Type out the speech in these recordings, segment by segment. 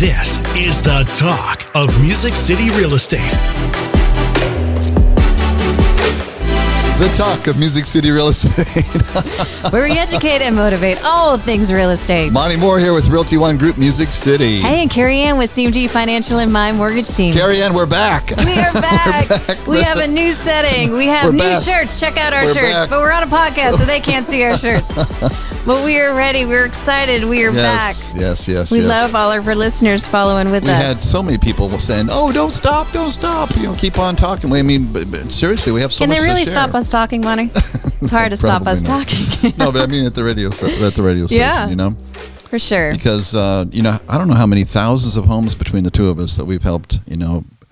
This is the talk of Music City Real Estate. The talk of Music City Real Estate. Where we educate and motivate all things real estate. Monte Mohr here with Realty One Group Music City. Hey, and Carey Ann with CMG Financial and my mortgage team. Carey Ann, we're back. We are back. We have a new setting. We have new shirts. Check out our shirts. Back. But we're on a podcast, so they can't see our shirts. But we are ready. We're excited. We are back. Yes. We love all of our listeners following with us. We had so many people saying, "Oh, don't stop. Keep on talking." I mean, but seriously, we have so much to share. Can they really stop us talking, Monty? It's hard to stop us talking. No, but I mean at the radio station, yeah, for sure. Because I don't know how many thousands of homes between the two of us that we've helped,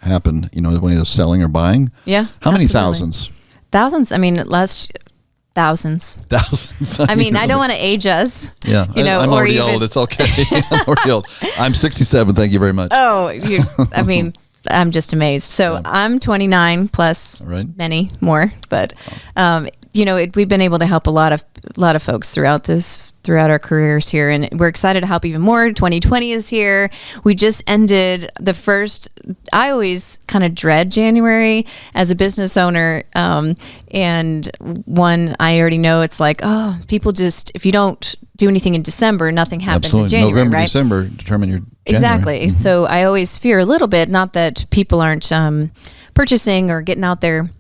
happen. When they're selling or buying. Yeah. How many thousands? Thousands. I mean, Thousands. I mean, I don't want to age us. Yeah. I'm already old. It's okay. I'm already old. I'm 67. Thank you very much. Oh, I'm just amazed. So I'm 29 plus many more, but we've been able to help a lot of folks throughout our careers here, and we're excited to help even more. 2020 is here. We just ended the first. I always kind of dread January as a business owner, and one I already know it's like, oh, people just, if you don't do anything in December, nothing happens in January. November, right? December determine your January. Exactly. Mm-hmm. So I always fear a little bit, not that people aren't purchasing or getting out there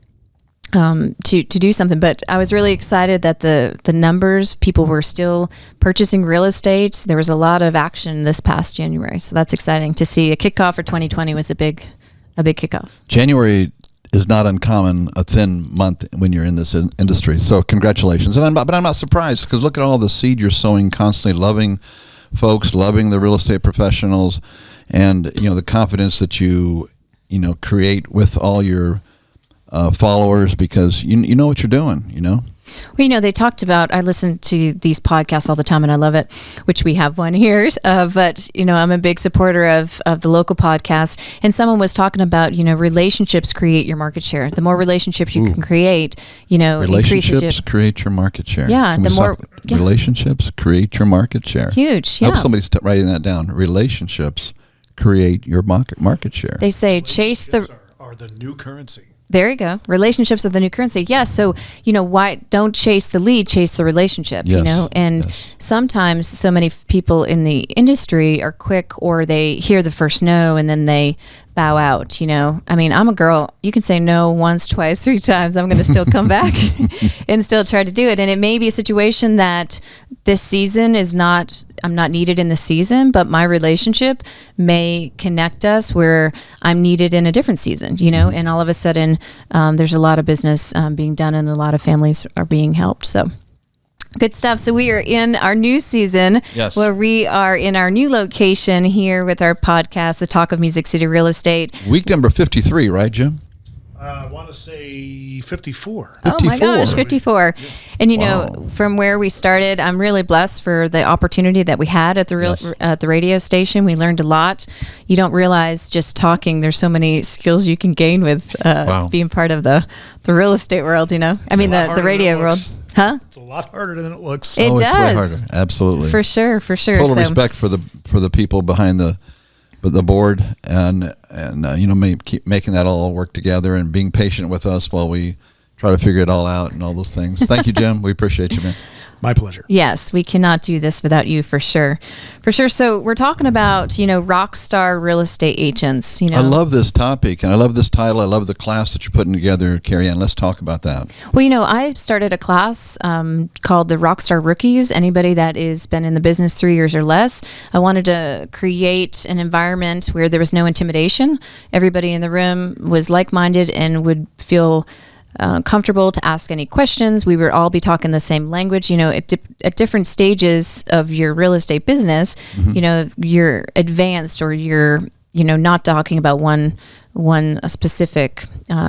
to do something, but I was really excited that the numbers, people were still purchasing real estate. There was a lot of action this past January, so that's exciting to see. A kickoff for 2020 was a big kickoff. January is not uncommon, a thin month when you're in this industry. So congratulations, but I'm not surprised, because look at all the seed you're sowing, constantly loving folks, loving the real estate professionals, and the confidence that you create with all your followers, because you know what you're doing, Well, they talked about, I listen to these podcasts all the time and I love it, which we have one here, but I'm a big supporter of the local podcast, and someone was talking about, relationships create your market share. The more relationships you can create, relationships create your market share. Yeah. Relationships create your market share. Huge. Yeah. I hope somebody's writing that down. Relationships create your market share. They say chase are the new currency. There you go. Relationships are the new currency. Yeah. So, why don't chase the lead, chase the relationship, and sometimes so many people in the industry are quick, or they hear the first no and then they bow out, I mean, I'm a girl. You can say no once, twice, 3 times. I'm going to still come back and still try to do it. And it may be a situation that this season I'm not needed in the season, but my relationship may connect us where I'm needed in a different season, and all of a sudden there's a lot of business being done and a lot of families are being helped. So good stuff. So we are in our new season, where we are in our new location here with our podcast, The Talk of Music City Real Estate. Week number 53, right, Jim? I want to say 54. Oh my gosh, 54. Yeah. And from where we started, I'm really blessed for the opportunity that we had at the radio station. We learned a lot. You don't realize just talking, there's so many skills you can gain with being part of the real estate world, I mean, the radio world. Huh? It's a lot harder than it looks. It does. It's way harder. Absolutely. For sure. Total respect for the people behind the board, and keep making that all work together and being patient with us while we try to figure it all out and all those things. Thank you, Jim. We appreciate you, man. My pleasure. Yes, we cannot do this without you, for sure. So we're talking about, Rockstar real estate agents. I love this topic, and I love this title. I love the class that you're putting together, Carey Ann. Let's talk about that. Well, I started a class called the Rockstar Rookies. Anybody that has been in the business 3 years or less. I wanted to create an environment where there was no intimidation. Everybody in the room was like-minded and would feel comfortable to ask any questions. We would all be talking the same language. At different stages of your real estate business, you're advanced, or you're not talking about one specific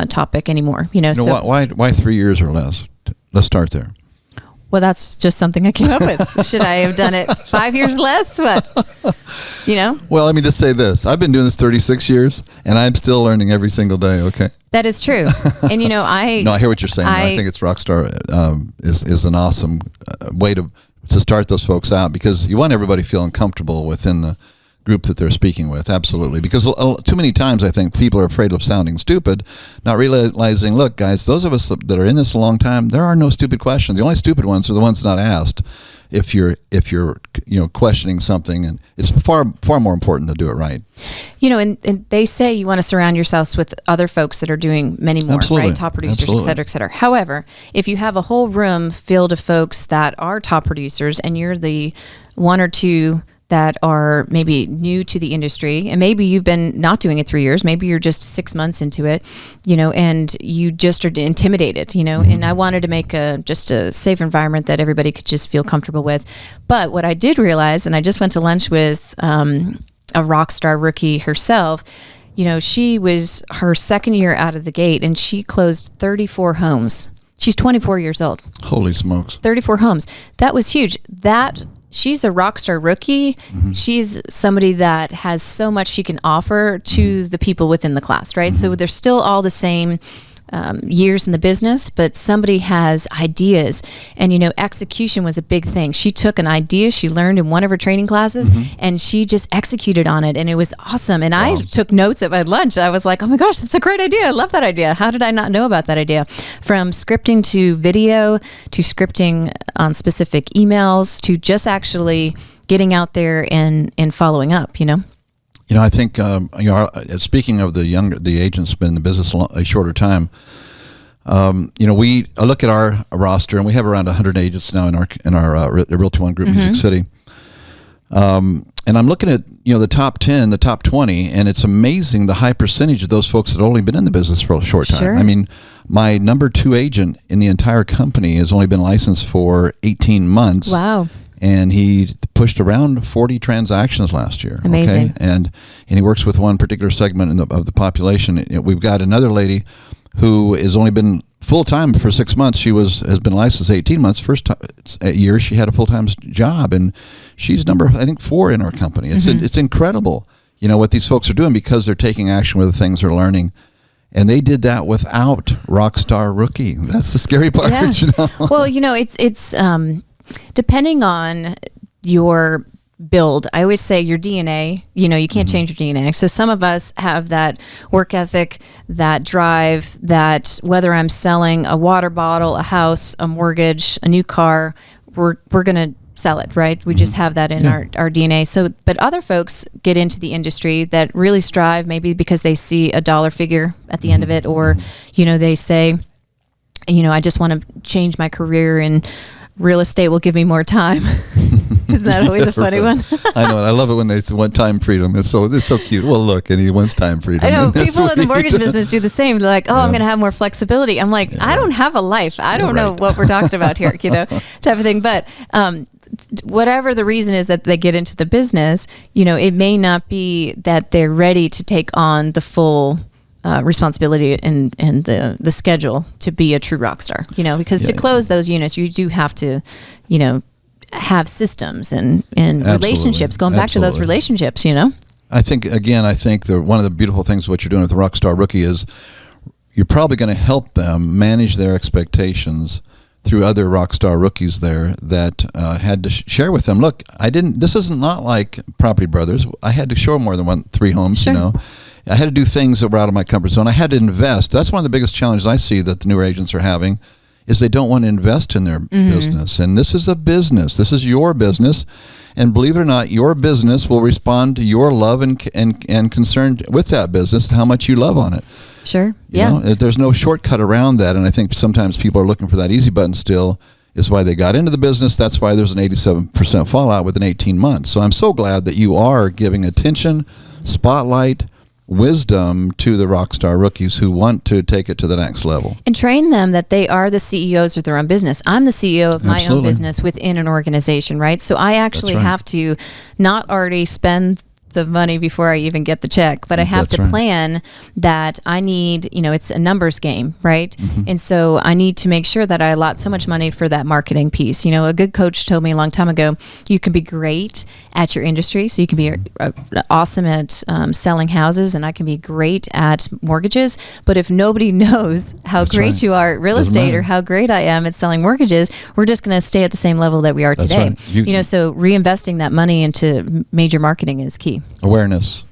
topic anymore. So why 3 years or less? Let's start there. Well, that's just something I came up with. Should I have done it 5 years less? What? Well, let me just say this. I've been doing this 36 years, and I'm still learning every single day, okay? That is true. And, No, I hear what you're saying. I think it's Rockstar is an awesome way to start those folks out, because you want everybody feeling comfortable within group that they're speaking with. Absolutely. Because too many times I think people are afraid of sounding stupid, not realizing, look, guys, those of us that are in this a long time, there are no stupid questions. The only stupid ones are the ones not asked. If you're questioning something, and it's far more important to do it right. And they say you want to surround yourselves with other folks that are doing many more, Absolutely. right? Top producers, Absolutely. et cetera, et cetera. However, if you have a whole room filled of folks that are top producers and you're the one or two that are maybe new to the industry, and maybe you've been not doing it 3 years, maybe you're just 6 months into it, and you just are intimidated, and I wanted to make just a safe environment that everybody could just feel comfortable with. But what I did realize, and I just went to lunch with a Rockstar Rookie herself, she was her second year out of the gate and she closed 34 homes. She's 24 years old. Holy smokes. 34 homes. That was huge. She's a Rockstar Rookie. She's somebody that has so much she can offer to the people within the class, right? So they're still all the same years in the business, but somebody has ideas, and execution was a big thing. She took an idea she learned in one of her training classes and she just executed on it, and it was awesome. And I took notes at my lunch. I was like, oh my gosh, that's a great idea. I love that idea. How did I not know about that idea? From scripting to video to scripting on specific emails to just actually getting out there and following up, I think speaking of the agents been in the business a shorter time. I look at our roster, and we have around 100 agents now in our Realty One Group, Music City. And I'm looking at the top 10, the top 20, and it's amazing the high percentage of those folks that have only been in the business for a short time. Sure. I mean, my number 2 agent in the entire company has only been licensed for 18 months. Wow. And he pushed around 40 transactions last year. Amazing. Okay? And he works with one particular segment of the population. We've got another lady who has only been full-time for 6 months. She has been licensed 18 months. First year she had a full-time job, and she's number, I think, 4 in our company. It's incredible, what these folks are doing, because they're taking action with the things they're learning. And they did that without Rockstar Rookie. That's the scary part. Yeah. Well, it's depending on your build. I always say your DNA, you can't change your DNA. So some of us have that work ethic, that drive, that whether I'm selling a water bottle, a house, a mortgage, a new car, we're going to sell it, right? We just have that in our DNA. So, but other folks get into the industry that really strive, maybe because they see a dollar figure at the end of it, or, they say, I just want to change my career and real estate will give me more time. Isn't that always a funny one? I know, and I love it when they want time freedom. It's so cute. Well, look, and he wants time freedom. I know, people in the mortgage business do the same. They're like, I'm going to have more flexibility. I'm like, I don't have a life. I don't know what we're talking about here, type of thing. But whatever the reason is that they get into the business, it may not be that they're ready to take on the full responsibility and the schedule to be a true rock star, because to close those units, you do have to, have systems and relationships, going back to those relationships, I think one of the beautiful things what you're doing with the Rockstar Rookie is you're probably going to help them manage their expectations through other Rockstar Rookies there that had to share with them, look, this isn't not like Property Brothers. I had to show more than 3 homes, Sure. I had to do things that were out of my comfort zone. I had to invest. That's one of the biggest challenges I see that the newer agents are having, is they don't want to invest in their business. And this is a business. This is your business. And believe it or not, your business will respond to your love and concern with that business, how much you love on it. Sure. There's no shortcut around that. And I think sometimes people are looking for that easy button still, is why they got into the business. That's why there's an 87% fallout within 18 months. So I'm so glad that you are giving attention, spotlight, wisdom to the Rockstar Rookies who want to take it to the next level. And train them that they are the CEOs of their own business. I'm the CEO of my Absolutely. own business within an organization, right? So I actually have to not already spend the money before I even get the check, but I have to plan that I need, it's a numbers game, right? And so I need to make sure that I allot so much money for that marketing piece. A good coach told me a long time ago, you can be great at your industry. So you can be awesome at selling houses, and I can be great at mortgages. But if nobody knows how great you are at real estate or how great I am at selling mortgages, we're just going to stay at the same level that we are today. Right. So reinvesting that money into major marketing is key. Awareness.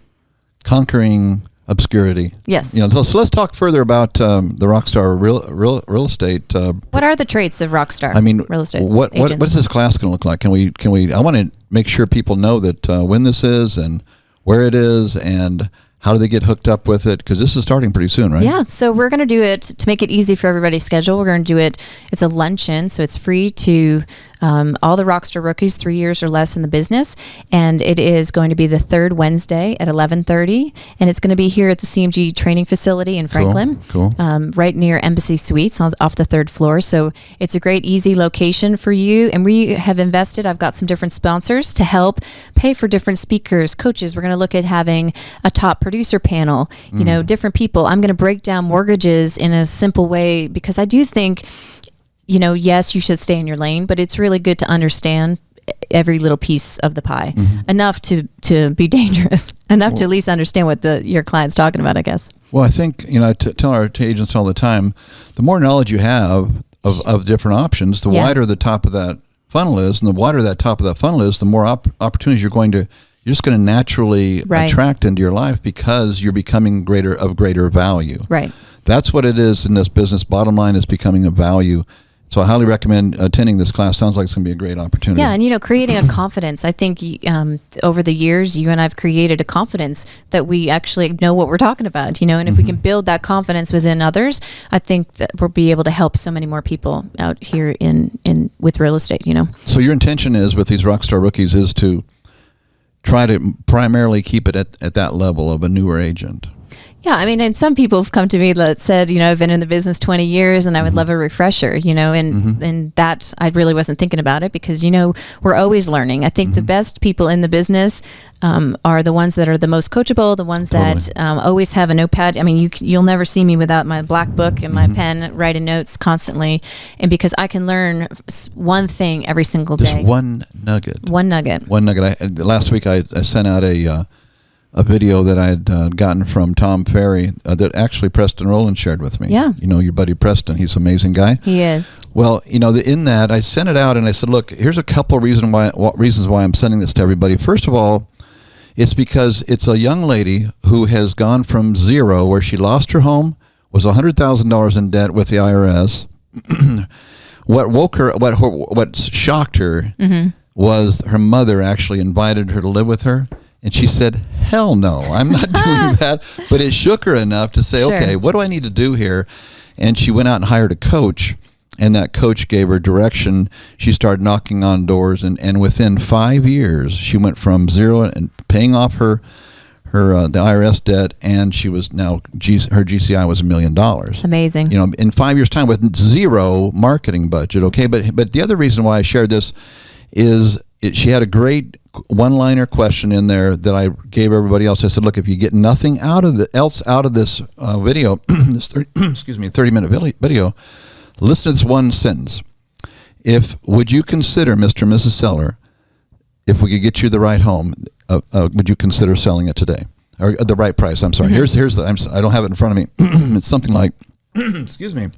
Conquering obscurity. Yes. So let's talk further about the Rockstar real estate. What are the traits of Rockstar? Real estate. What's this class going to look like? Can we? I want to make sure people know that when this is and where it is and how do they get hooked up with it? Because this is starting pretty soon, right? Yeah. So we're going to do it to make it easy for everybody's schedule. We're going to do it. It's a luncheon, so it's free to all the Rockstar Rookies 3 years or less in the business, and it is going to be the third Wednesday at 11:30, and it's going to be here at the CMG training facility in Franklin, cool. Right near Embassy Suites off the third floor. So it's a great, easy location for you, and we have invested. I've got some different sponsors to help pay for different speakers, coaches. We're going to look at having a top producer panel, different people. I'm going to break down mortgages in a simple way because I do think, yes, you should stay in your lane, but it's really good to understand every little piece of the pie, enough to be dangerous, enough to at least understand what your client's talking about, I guess. Well, I think, I tell our agents all the time, the more knowledge you have of different options, the wider the top of that funnel is, and the wider that top of that funnel is, the more opportunities you're just going to naturally attract into your life because you're becoming of greater value. Right. That's what it is in this business. Bottom line is becoming a value. So I highly recommend attending this class. Sounds like it's going to be a great opportunity. Yeah, and creating a confidence. I think over the years, you and I've created a confidence that we actually know what we're talking about. And if we can build that confidence within others, I think that we'll be able to help so many more people out here with real estate. So your intention is with these Rockstar Rookies is to try to primarily keep it at that level of a newer agent. Yeah, and some people have come to me that said, I've been in the business 20 years and I would love a refresher, and that I really wasn't thinking about it because, we're always learning. I think the best people in the business are the ones that are the most coachable, the ones that always have a notepad. You'll never see me without my black book and my pen writing notes constantly, and because I can learn one thing every single day. Just one nugget. One nugget. Last week I sent out a video that I had gotten from Tom Ferry that actually Preston Rowland shared with me. Yeah. Your buddy Preston, he's an amazing guy. He is. Well, in that, I sent it out and I said, look, here's a couple of reasons why I'm sending this to everybody. First of all, it's because it's a young lady who has gone from zero, where she lost her home, was $100,000 in debt with the IRS. What shocked her was her mother actually invited her to live with her. And she said, hell no, I'm not doing that. But it shook her enough to say, okay, what do I need to do here? And she went out and hired a coach. And that coach gave her direction. She started knocking on doors. And within 5 years, she went from zero and paying off the IRS debt. And she was now, her GCI was $1 million. Amazing. In 5 years' time with zero marketing budget. Okay. But the other reason why I shared this is she had a great one-liner question in there that I gave everybody else. I said, look, if you get nothing else out of this video, this 30-minute video, listen to this one sentence. Would you consider, Mr. and Mrs. Seller, if we could get you the right home, would you consider selling it today? Or the right price, I'm sorry. Mm-hmm. I don't have it in front of me. It's something like, excuse me.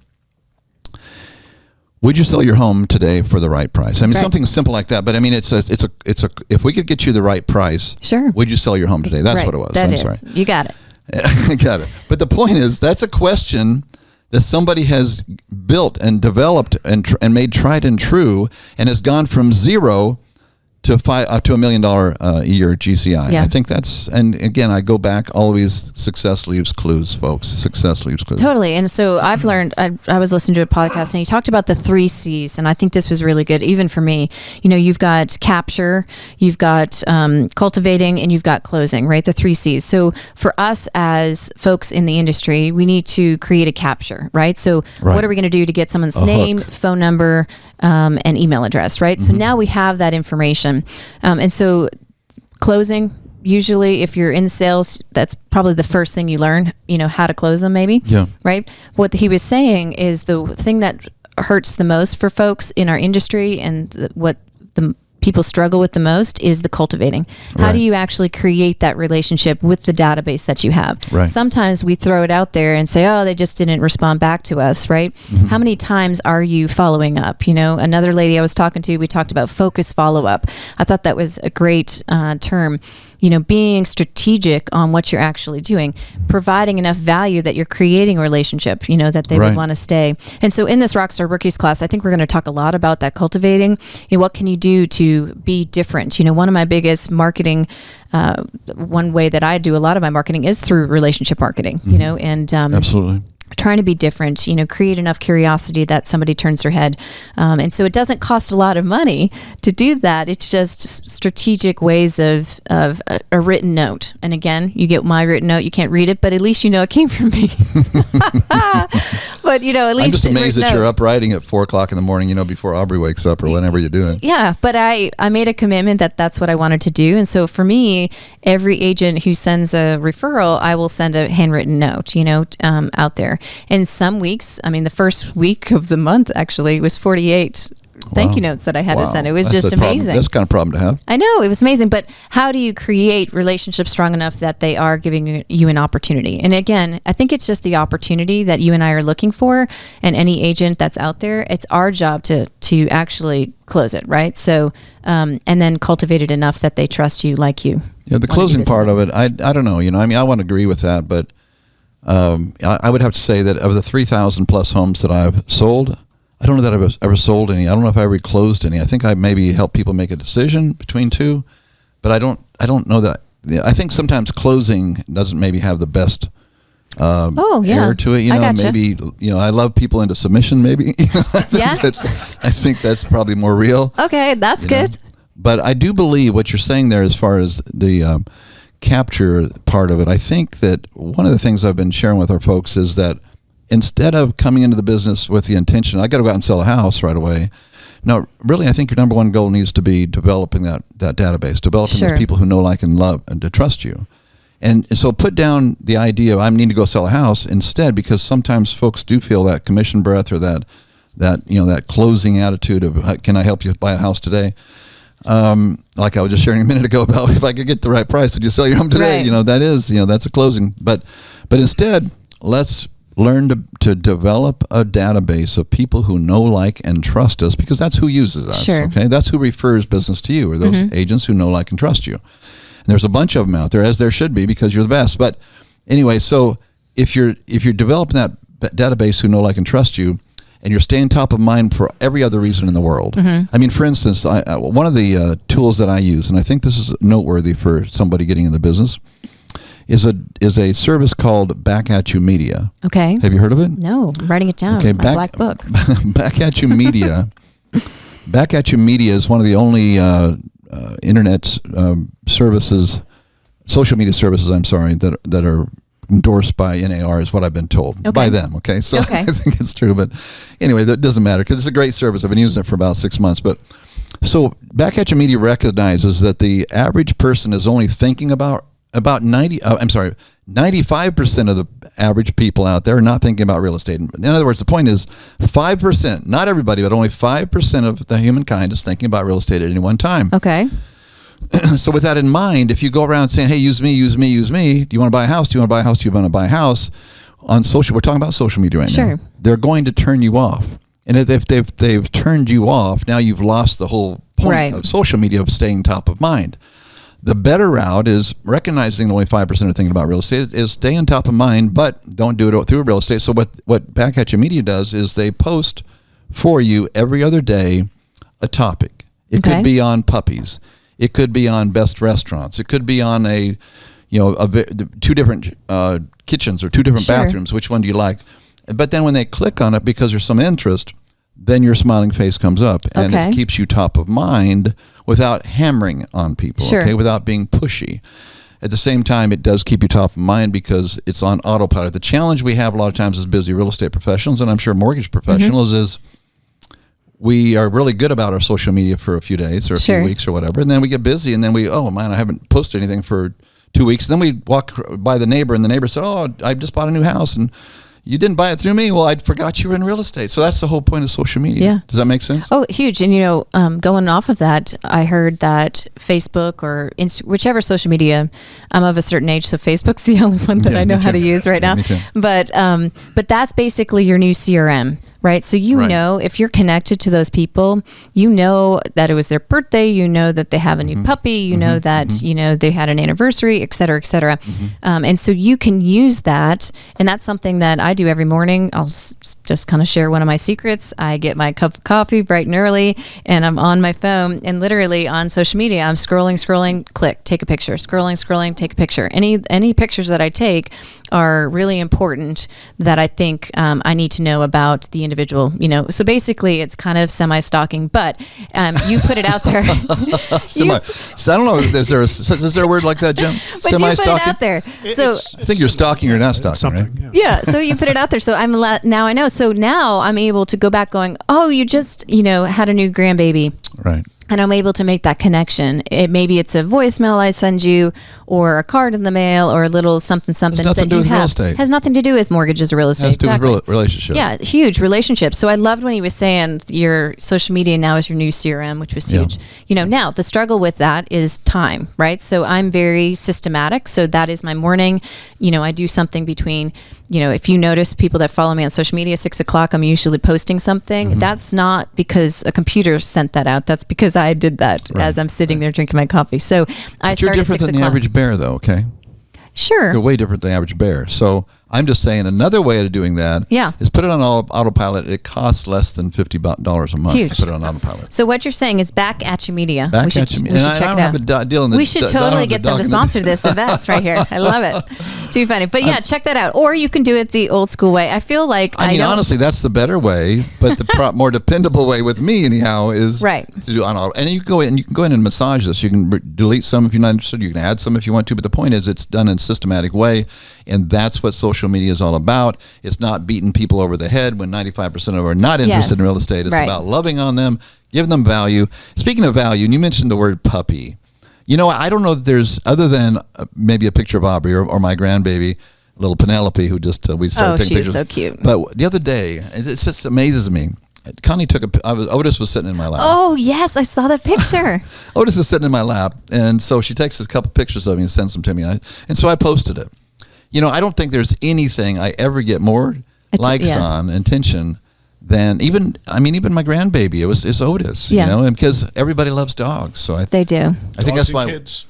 Would you sell your home today for the right price? Something simple like that. But it's a. If we could get you the right price, sure. Would you sell your home today? That's what it was. Sorry. You got it. I got it. But the point is, that's a question that somebody has built and developed and made tried and true, and has gone from zero to $1 million a year GCI. Yeah. I think that's, and again, I go back always, success leaves clues, folks. Success leaves clues. Totally. And so I've learned, I was listening to a podcast and he talked about the 3 C's. And I think this was really good, even for me. You've got capture, you've got cultivating, and you've got closing, right? The 3 C's. So for us as folks in the industry, we need to create a capture, right? So what are we going to do to get someone's name, phone number, and email address, right? Mm-hmm. So now we have that information. And so closing, usually if you're in sales, that's probably the first thing you learn, how to close them maybe. Yeah. Right. What he was saying is the thing that hurts the most for folks in our industry and what the people struggle with the most is the cultivating. How do you actually create that relationship with the database that you have? Right. Sometimes we throw it out there and say, oh, they just didn't respond back to us, right? Mm-hmm. How many times are you following up? Another lady I was talking to, we talked about focus follow-up. I thought that was a great term. being strategic on what you're actually doing, providing enough value that you're creating a relationship, that they would want to stay. And so in this Rockstar Rookies class, I think we're going to talk a lot about that cultivating. What can you do to be different? One of my biggest marketing, one way that I do a lot of my marketing is through relationship marketing, and absolutely. Trying to be different, create enough curiosity that somebody turns their head. And so it doesn't cost a lot of money to do that. It's just strategic ways of a written note. And again, you get my written note, you can't read it, but at least it came from me. But, at least I'm just amazed that you're up writing at 4:00 in the morning, before Aubrey wakes up or whenever you're doing. Yeah. But I made a commitment that that's what I wanted to do. And so for me, every agent who sends a referral, I will send a handwritten note, out there. And some weeks, the first week of the month actually was 48 thank you notes that I had to send. It was just amazing. That's kind of problem to have. I know, it was amazing. But how do you create relationships strong enough that they are giving you an opportunity? And again, I think it's just the opportunity that you and I are looking for, and any agent that's out there, it's our job to actually close it, right? So, and then cultivate it enough that they trust you, like you. Yeah, the closing part of it, I don't know. I want to agree with that, but I would have to say that of the 3,000 plus homes that I've sold, I don't know that I've ever sold any. I don't know if I ever closed any. I think I maybe help people make a decision between two, but I don't know that. I think sometimes closing doesn't maybe have the best air to it. Maybe I love people into submission. Maybe I think that's probably more real. Okay, that's good. But I do believe what you're saying there, as far as the capture part of it. I think that one of the things I've been sharing with our folks is that instead of coming into the business with the intention, I got to go out and sell a house right away. No, really, I think your number one goal needs to be developing that database, developing those people who know, like, and love, and to trust you. And so put down the idea of I need to go sell a house instead, because sometimes folks do feel that commission breath or that closing attitude of, can I help you buy a house today? Like I was just sharing a minute ago about, if I could get the right price, would you sell your home today? Right. That's a closing. But instead, let's learn to develop a database of people who know, like, and trust us, because that's who uses us. Sure. Okay, that's who refers business to you, or those agents who know, like, and trust you. And there's a bunch of them out there, as there should be, because you're the best. But anyway, so if you're developing that database who know, like, and trust you, and you're staying top of mind for every other reason in the world. For instance, one of the tools that I use, and I think this is noteworthy for somebody getting in the business, is a service called Back At You Media. Okay. Have you heard of it? No, I'm writing it down. Okay, my black book. Back At You Media. Back At You Media is one of the only internet services, social media services, that are endorsed by NAR, is what I've been told by them. Okay. So I think it's true, but anyway, that doesn't matter, because it's a great service. I've been using it for about 6 months, but so Back At You Media recognizes that the average person is only thinking about 95% of the average people out there are not thinking about real estate. In other words, the point is 5%, not everybody, but only 5% of the humankind is thinking about real estate at any one time. Okay. So with that in mind, if you go around saying, hey, use me, use me, use me, do you want to buy a house? Do you want to buy a house? Do you want to buy a house? On social, we're talking about social media right now. They're going to turn you off. And if they've turned you off, now you've lost the whole point of social media, of staying top of mind. The better route is recognizing that only 5% are thinking about real estate, is staying top of mind, but don't do it through real estate. So what Back At You Media does is they post for you every other day a topic. It could be on puppies. It could be on best restaurants. It could be on two different kitchens or two different bathrooms. Which one do you like? But then when they click on it, because there's some interest, then your smiling face comes up, and it keeps you top of mind without hammering on people, without being pushy. At the same time, it does keep you top of mind because it's on autopilot. The challenge we have a lot of times as busy real estate professionals, and I'm sure mortgage professionals, is we are really good about our social media for a few days or a few weeks or whatever, and then we get busy, and then I haven't posted anything for 2 weeks. Then we walk by the neighbor, and the neighbor said, oh, I just bought a new house, and you didn't buy it through me. Well, I forgot you were in real estate. So that's the whole point of social media. Yeah. Does that make sense? Oh, huge. And, going off of that, I heard that Facebook or whichever social media, I'm of a certain age, so Facebook's the only one that I know how to use right now. Me too. But that's basically your new CRM. right? So you Right. know, if you're connected to those people, you know that it was their birthday, you know that they have a new puppy, you know that, you know, they had an anniversary, et cetera, et cetera. And so you can use that. And that's something that I do every morning. I'll just kind of share one of my secrets. I get my cup of coffee bright and early, and I'm on my phone, and literally on social media, I'm scrolling, click, take a picture, scrolling, take a picture. Any pictures that I take are really important that I think I need to know about the individual, you know. So basically it's kind of semi-stalking, but you put it out there. So I don't know, is there a word like that, Jim? But you put it out there. So I think you're stalking or not stalking, right? Yeah, so you put it out there. So now I know. So now I'm able to go back going, oh, you just, you know, had a new grandbaby. Right. And I'm able to make that connection. Maybe it's a voicemail I send you, or a card in the mail, or a little something Has nothing to do with real estate. Has nothing to do with mortgages or real estate. Has to do with relationship. Yeah, huge relationships. So I loved when he was saying your social media now is your new CRM, which was huge. You know, now the struggle with that is time, right? So I'm very systematic. So that is my morning. You know, I do something between, you know, if you notice people that follow me on social media, 6 o'clock, I'm usually posting something. That's not because a computer sent that out. That's because I did that as I'm sitting there drinking my coffee. So I started at 6 o'clock. You're different than the average bear, though, okay? Sure. You're way different than the average bear. So I'm just saying another way of doing that is put it on autopilot. It costs less than $50 a month to put it on autopilot. So what you're saying is Back At You Media. Back we should, At You Media. We should check I it don't out. have a deal in the We should totally get them to sponsor this event right here. I love it. Too funny. But yeah, check that out. Or you can do it the old school way. I feel like I mean, honestly, that's the better way, but the more dependable way with me, anyhow, is to do on auto. And you can go in and massage this. You can delete some if you're not interested. You can add some if you want to. But the point is, it's done in a systematic way, and that's what social media is all about. It's not beating people over the head when 95% of them are not interested in real estate. It's about loving on them, giving them value. Speaking of value, and you mentioned the word puppy. You know, I don't know that there's, other than maybe a picture of Aubrey or my grandbaby, little Penelope, who just we started taking pictures. Oh, she's so cute. But the other day, it just amazes me. Connie Otis was sitting in my lap. Oh, yes, I saw that picture. Otis is sitting in my lap, and so she takes a couple pictures of me and sends them to me. And so I posted it. You know, I don't think there's anything I ever get more likes on and attention than even my grandbaby. It's Otis, you know, and because everybody loves dogs. So they do. I think that's why. Kids.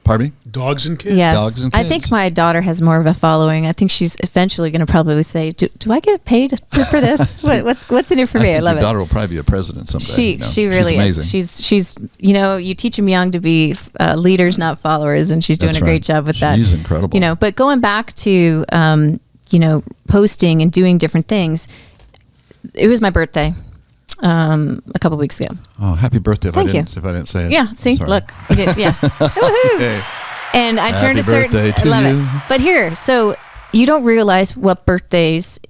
Pardon me? Dogs and kids. Yes. Dogs and kids. I think my daughter has more of a following. I think she's eventually going to probably say, "Do I get paid for this? What's in it for me?" I love your it. daughter will probably be a president someday. She really is. She's you know, you teach them young to be leaders, not followers, and she's doing a great job with that. She's incredible. You know, but going back to you know, posting and doing different things. It was my birthday a couple of weeks ago. Oh, happy birthday! If I didn't say it. Yeah. See, look, I did, yeah. Okay. And I turned a certain. Birthday to I love you. it. But here, so you don't realize what birthdays,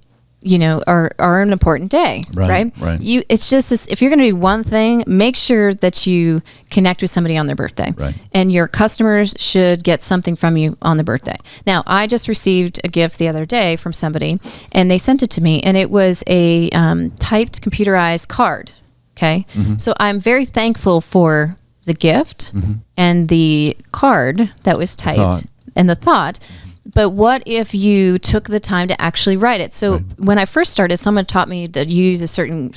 you know, are an important day, right? Right. It's just this, if you're going to do one thing, make sure that you connect with somebody on their birthday. Right. And your customers should get something from you on the birthday. Now, I just received a gift the other day from somebody, and they sent it to me, and it was a typed computerized card. Okay. So I'm very thankful for the gift and the card that was typed and the thought. But what if you took the time to actually write it? So when I first started, someone taught me to use a certain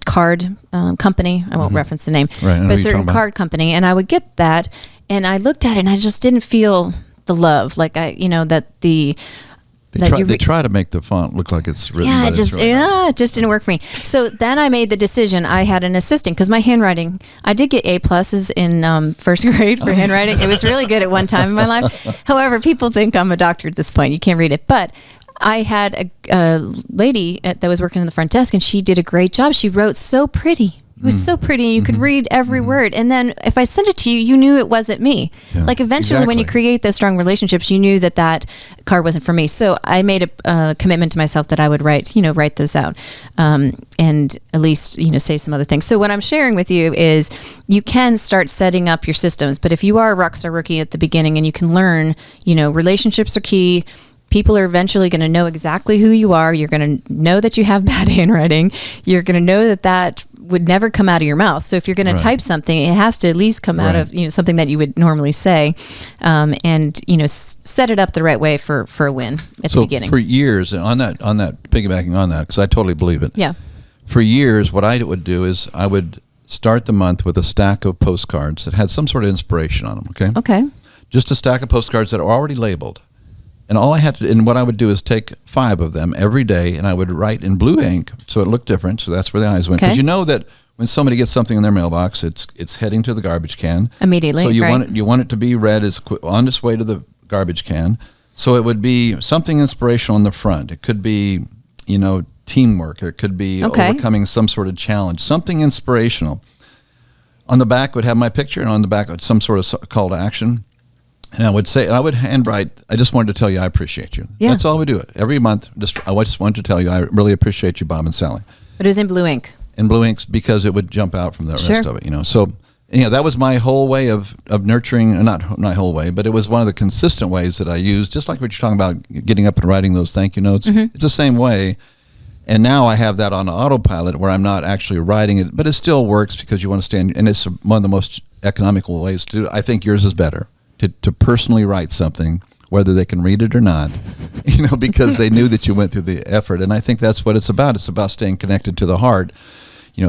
card company. I won't reference the name, but a certain card company. And I would get that, and I looked at it, and I just didn't feel the love. Like They try to make the font look like it's written. Yeah, it just didn't work for me. So then I made the decision. I had an assistant because my handwriting, I did get A+ in first grade for handwriting. It was really good at one time in my life. However, people think I'm a doctor at this point. You can't read it. But I had a lady that was working in the front desk, and she did a great job. She wrote so pretty. It was so pretty. You could read every word. And then if I sent it to you, you knew it wasn't me. Yeah, like eventually when you create those strong relationships, you knew that card wasn't for me. So I made a commitment to myself that I would write those out and at least, say some other things. So what I'm sharing with you is you can start setting up your systems. But if you are a Rockstar Rookie at the beginning and you can learn, relationships are key. People are eventually going to know exactly who you are. You're going to know that you have bad handwriting. You're going to know that would never come out of your mouth. So if you're going to type something, it has to at least come out of something that you would normally say, and set it up the right way for a win at the beginning. For years, and on that piggybacking on that, because I totally believe it. Yeah. for years, what I would do is I would start the month with a stack of postcards that had some sort of inspiration on them. Okay. Okay. Just a stack of postcards that are already labeled. And all I had to, and what I would do is take 5 of them every day, and I would write in blue ink so it looked different. So that's where the eyes went. Because you know that when somebody gets something in their mailbox, it's heading to the garbage can immediately. So you want it to be read as on its way to the garbage can. So it would be something inspirational in the front. It could be, teamwork. It could be overcoming some sort of challenge. Something inspirational. On the back would have my picture, and on the back some sort of call to action. And I would say, and I would handwrite, I just wanted to tell you I appreciate you. Yeah. That's all we do. Every month, I just wanted to tell you I really appreciate you, Bob and Sally. But it was in blue ink. In blue ink, because it would jump out from the rest of it, So, that was my whole way of nurturing, not my whole way, but it was one of the consistent ways that I used, just like what you're talking about, getting up and writing those thank you notes. Mm-hmm. It's the same way. And now I have that on autopilot where I'm not actually writing it, but it still works because you want to stand, and it's one of the most economical ways to do it. I think yours is better. To personally write something, whether they can read it or not, because they knew that you went through the effort. And I think that's what it's about. It's about staying connected to the heart,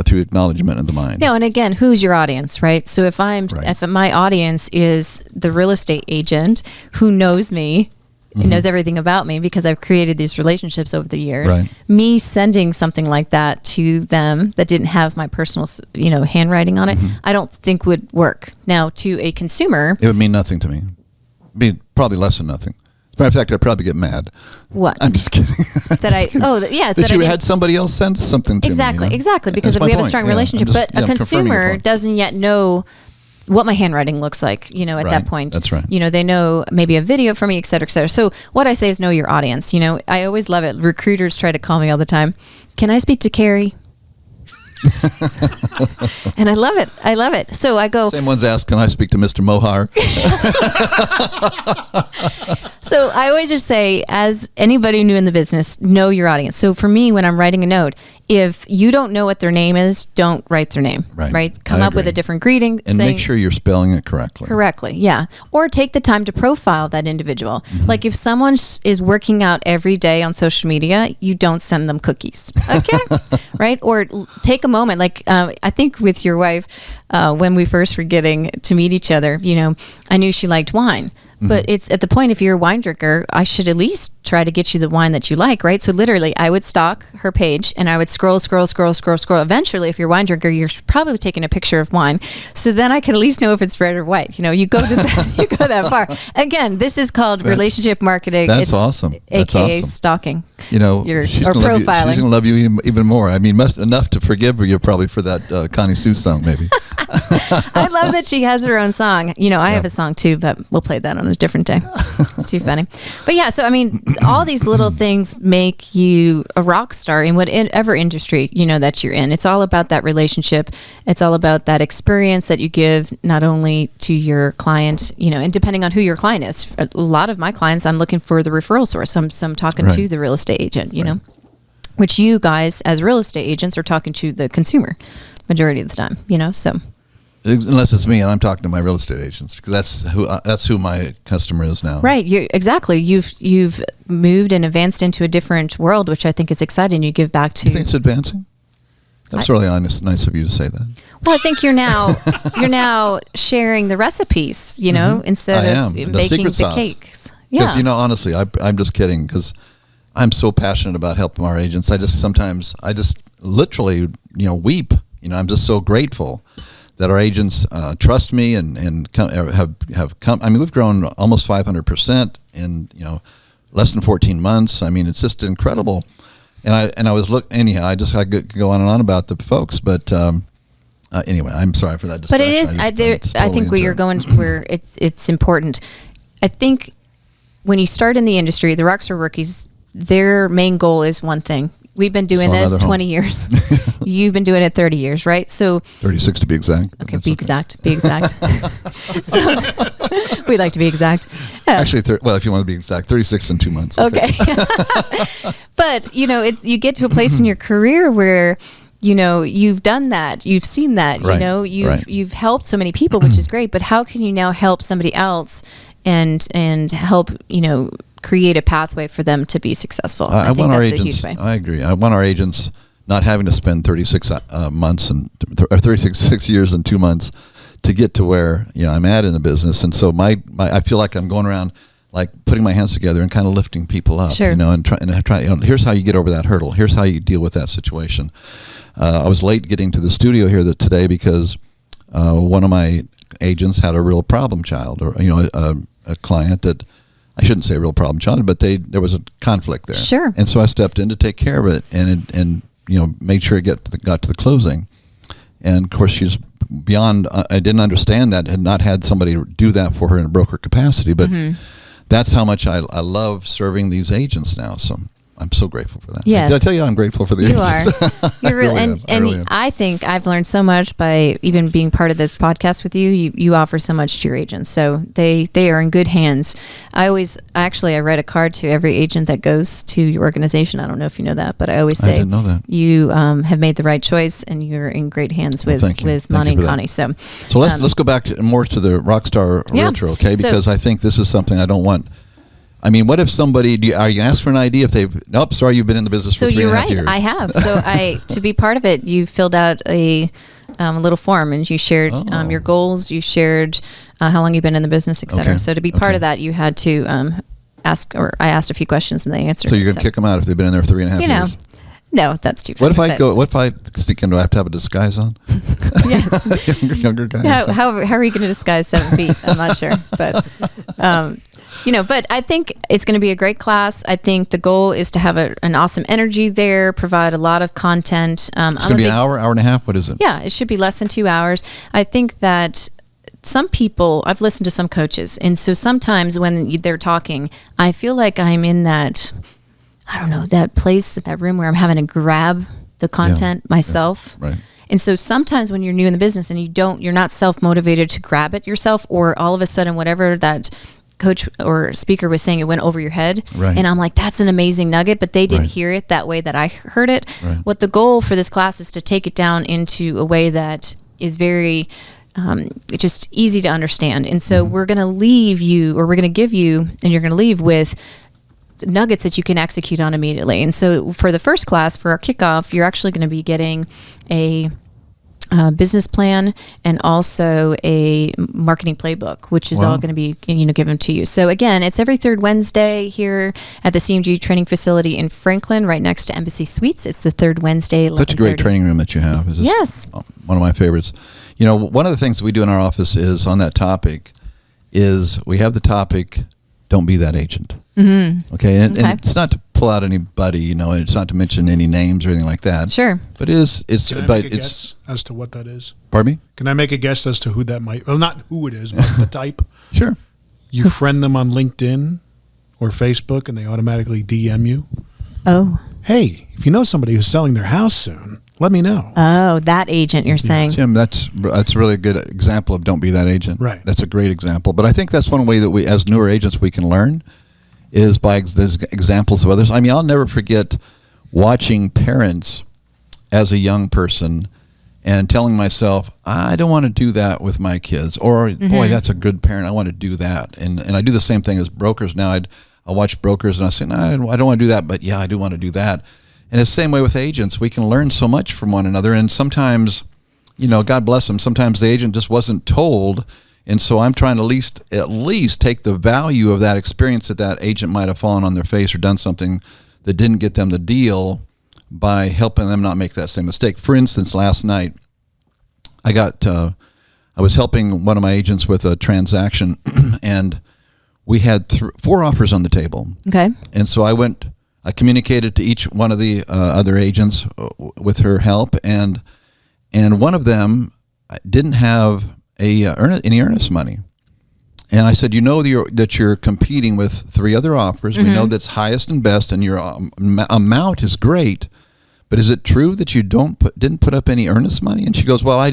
through acknowledgement of the mind. No, and again, who's your audience, right? So if my audience is the real estate agent who knows me, and knows everything about me because I've created these relationships over the years, me sending something like that to them that didn't have my personal, handwriting on it, I don't think would work. Now, to a consumer, it would mean nothing to me. It'd be probably less than nothing. As a matter of fact, I'd probably get mad. What? I'm just kidding. That you had somebody else send something to me. Exactly, because we have a strong relationship. But a consumer doesn't yet know what my handwriting looks like, at that point. That's right. They know maybe a video from me, et cetera, et cetera. So what I say is know your audience. I always love it. Recruiters try to call me all the time. Can I speak to Carey? And I love it. So I go. Same ones ask, can I speak to Mr. Mohr? So I always just say, as anybody new in the business, know your audience. So for me, when I'm writing a note, if you don't know what their name is, don't write their name. Right? Come up with a different greeting. And make sure you're spelling it correctly. Correctly, yeah. Or take the time to profile that individual. Like if someone is working out every day on social media, you don't send them cookies. Okay? Right? Or take a moment. Like I think with your wife, when we first were getting to meet each other, I knew she liked wine. But it's at the point, if you're a wine drinker, I should at least try to get you the wine that you like, right? So literally, I would stalk her page and I would scroll. Eventually, if you're a wine drinker, you're probably taking a picture of wine. So then I can at least know if it's red or white. You go to you go that far. Again, this is called relationship marketing. That's awesome. That's AKA awesome. Stalking. She's profiling. She's going to love you even more. I mean, enough to forgive you probably for that Connie Sue song, maybe. I love that she has her own song. I have a song too, but we'll play that on a different day. It's too funny. But yeah, so I mean, all these little things make you a rock star in whatever industry that you're in. It's all about that relationship. It's all about that experience that you give not only to your client, and depending on who your client is. A lot of my clients, I'm looking for the referral source. I'm talking to the real estate agent, which you guys as real estate agents are talking to the consumer majority of the time, so. Unless it's me and I'm talking to my real estate agents, because that's who my customer is now. Right. Exactly. You've moved and advanced into a different world, which I think is exciting. You give back to. You think it's advancing? That's really nice of you to say that. Well, I think you're now sharing the recipes, instead of making the cakes. Yeah. Because honestly, I'm just kidding, because I'm so passionate about helping our agents. I just literally weep. I'm just so grateful that our agents trust me and have come. I mean, we've grown almost 500% in less than 14 months. I mean, it's just incredible. And I was anyhow. I could go on and on about the folks, but anyway, I'm sorry for that distraction. But it is. I think where you're going, where it's important. I think when you start in the industry, the Rockstar Rookies, their main goal is one thing. We've been doing this 20 years. You've been doing it 30 years, right? So 36 to be exact. Okay, be exact. So we like to be exact. Actually, if you want to be exact, 36 in 2 months. Okay. But, you get to a place in your career where, you've done that. You've seen that. You've helped so many people, which is great. But how can you now help somebody else and help, create a pathway for them to be successful? I think that's a huge way. I agree. I want our agents not having to spend 36 months or 36 years and 2 months to get to where I'm at in the business. And so I feel like I'm going around like putting my hands together and kind of lifting people up, sure. and try. Here's how you get over that hurdle. Here's how you deal with that situation. I was late getting to the studio here today because one of my agents had a real problem child, or a client that, I shouldn't say a real problem child, but there was a conflict there. Sure. And so I stepped in to take care of it, and made sure it got to the closing. And of course, she's beyond. I didn't understand that, had not had somebody do that for her in a broker capacity, but that's how much I love serving these agents now. So I'm so grateful for that. Yes. Did I tell you I'm grateful for the agents? You are. You're really, and I think I've learned so much by even being part of this podcast with you. You offer so much to your agents, so they are in good hands. I write a card to every agent that goes to your organization. I don't know if you know that, but I always say, I didn't know that. You have made the right choice, and you're in great hands with Monte and Connie. So let's go back more to the Rockstar Realtor, okay? Because I think this is something I don't want. I mean, what if somebody, are you asked for an idea if they've, nope, sorry, you've been in the business for 3.5 years. I have. So to be part of it, you filled out a little form, and you shared your goals, you shared how long you've been in the business, et cetera. Okay. So to be part of that, you had to I asked a few questions and they answered. So you're going to kick them out if they've been in there 3.5 years? No, that's too funny. What if I sneak in? Do I have to have a disguise on? Yes. younger guy. How are you going to disguise 7 feet? I'm not sure. But, but I think it's going to be a great class. I think the goal is to have an awesome energy there, provide a lot of content. It's going to be an hour and a half? What is it? Yeah, it should be less than 2 hours. I think that some people, I've listened to some coaches, and so sometimes when they're talking, I feel like I'm in that, I don't know, that place, that room where I'm having to grab the content myself. Yeah, right. And so sometimes when you're new in the business and you're not self-motivated to grab it yourself, or all of a sudden whatever that coach or speaker was saying, it went over your head. Right. And I'm like, that's an amazing nugget, but they didn't hear it that way that I heard it. Right. What the goal for this class is to take it down into a way that is very just easy to understand. And so we're going to give you, and you're going to leave with nuggets that you can execute on immediately. And so for the first class, for our kickoff, you're actually going to be getting a business plan and also a marketing playbook, which is all going to be given to you. So again, it's every third Wednesday here at the CMG training facility in Franklin, right next to Embassy Suites. It's the third Wednesday. Such a great training room that you have. Yes, one of my favorites. One of the things that we do in our office is on that topic is we have the topic, don't be that agent. Mm-hmm. Okay, and it's not to pull out anybody, it's not to mention any names or anything like that. Sure. But it's Can I make a guess as to what that is? Pardon me? Can I make a guess as to who that might, well, not who it is, but the type? Sure. You friend them on LinkedIn or Facebook and they automatically DM you. Oh. Hey, if you know somebody who's selling their house soon, let me know. Oh, that agent you're saying. Jim, that's really a good example of don't be that agent. Right. That's a great example. But I think that's one way that we, as newer agents, we can learn is by these examples of others. I mean, I'll never forget watching parents as a young person and telling myself, I don't want to do that with my kids. Or, boy, that's a good parent. I want to do that. And I do the same thing as brokers now. I'll watch brokers and I say, no, I don't want to do that, but yeah, I do want to do that. And it's the same way with agents. We can learn so much from one another. And sometimes, God bless them, sometimes the agent just wasn't told. And so I'm trying to at least take the value of that experience that agent might have fallen on their face or done something that didn't get them the deal by helping them not make that same mistake. For instance, last night, I was helping one of my agents with a transaction, and we had 4 offers on the table. Okay. And so I communicated to each one of the other agents with her help, and one of them didn't have any earnest money. And I said, that you're competing with 3 other offers. We know that's highest and best, and your amount is great. But is it true that you didn't put up any earnest money? And she goes, well, I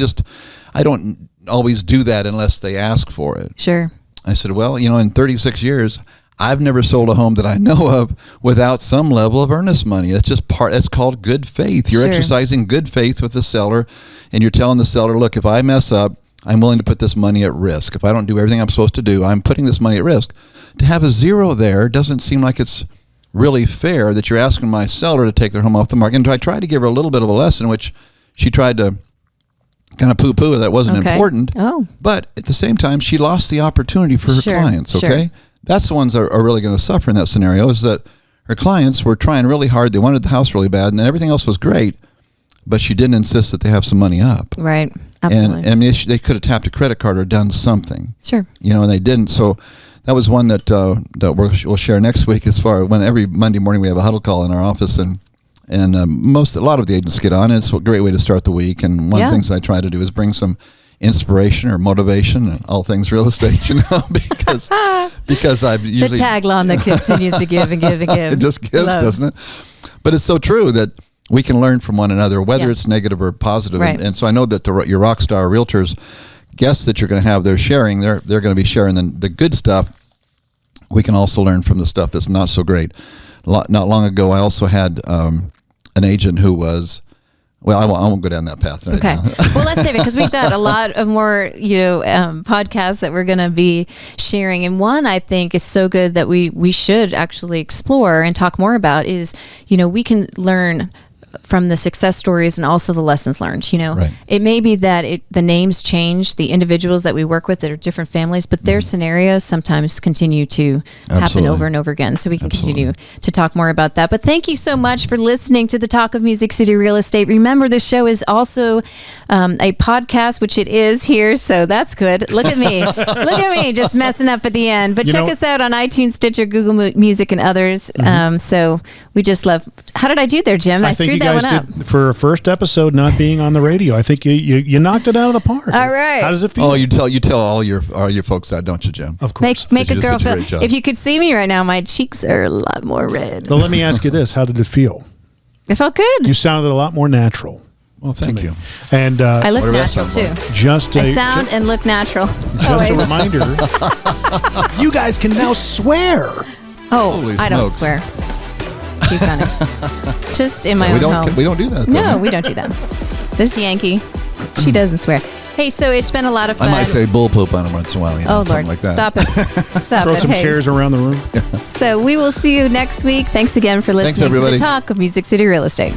don't always do that unless they ask for it. Sure. I said, well, in 36 years, I've never sold a home that I know of without some level of earnest money. That's called good faith. You're exercising good faith with the seller, and you're telling the seller, look, if I mess up, I'm willing to put this money at risk. If I don't do everything I'm supposed to do, I'm putting this money at risk. To have a 0 there doesn't seem like it's really fair that you're asking my seller to take their home off the market. And I tried to give her a little bit of a lesson, which she tried to kind of poo-poo that wasn't important. Oh. But at the same time, she lost the opportunity for her clients, okay? That's the ones that are really going to suffer in that scenario, is that her clients were trying really hard. They wanted the house really bad, and everything else was great, but she didn't insist that they have some money up. Right, absolutely. And I mean, they could have tapped a credit card or done something. Sure. And they didn't. So that was one that we'll share next week, as far when every Monday morning we have a huddle call in our office, and a lot of the agents get on. It's a great way to start the week. And one of the things I try to do is bring some inspiration or motivation and all things real estate, because I've usually the tagline that continues to give and give and give. It just gives, doesn't it? But it's so true that we can learn from one another, whether it's negative or positive. Right. And so I know that your Rockstar Realtors guests that you're going to have, they're going to be sharing the good stuff. We can also learn from the stuff that's not so great. Not long ago, I also had an agent who was. Well, I won't go down that path right now. Well, let's save it, because we've got a lot of more, podcasts that we're going to be sharing. And one I think is so good that we should actually explore and talk more about is, we can learn from the success stories and also the lessons learned. Right. It may be that the names change, the individuals that we work with that are different families, but their scenarios sometimes continue to happen over and over again. So we can continue to talk more about that. But thank you so much for listening to the Talk of Music City Real Estate. Remember, this show is also a podcast, which it is here. So that's good. Look at me. Look at me just messing up at the end. But check us out on iTunes, Stitcher, Google Music, and others. So we just love. How did I do there, Jim? I screwed that one up. For a first episode not being on the radio, I think you knocked it out of the park. All right. How does it feel? Oh, you tell all your folks that, don't you, Jim? Of course. Make a girl feel. If you could see me right now, my cheeks are a lot more red. Well, let me ask you this: how did it feel? It felt good. You sounded a lot more natural. Well, thank you. And I look natural too. I sound and look natural. Just a reminder: you guys can now swear. Oh, Holy I don't smokes. swear. Too funny. Just in my own home. We don't do that. No, we don't do that. This Yankee, she doesn't swear. Hey, so it's been a lot of fun. I might say bull poop on him once in a while. Oh, something Lord. like that. Stop it. Stop Throw it. some chairs around the room. So we will see you next week. Thanks again for listening to the Talk of Music City Real Estate.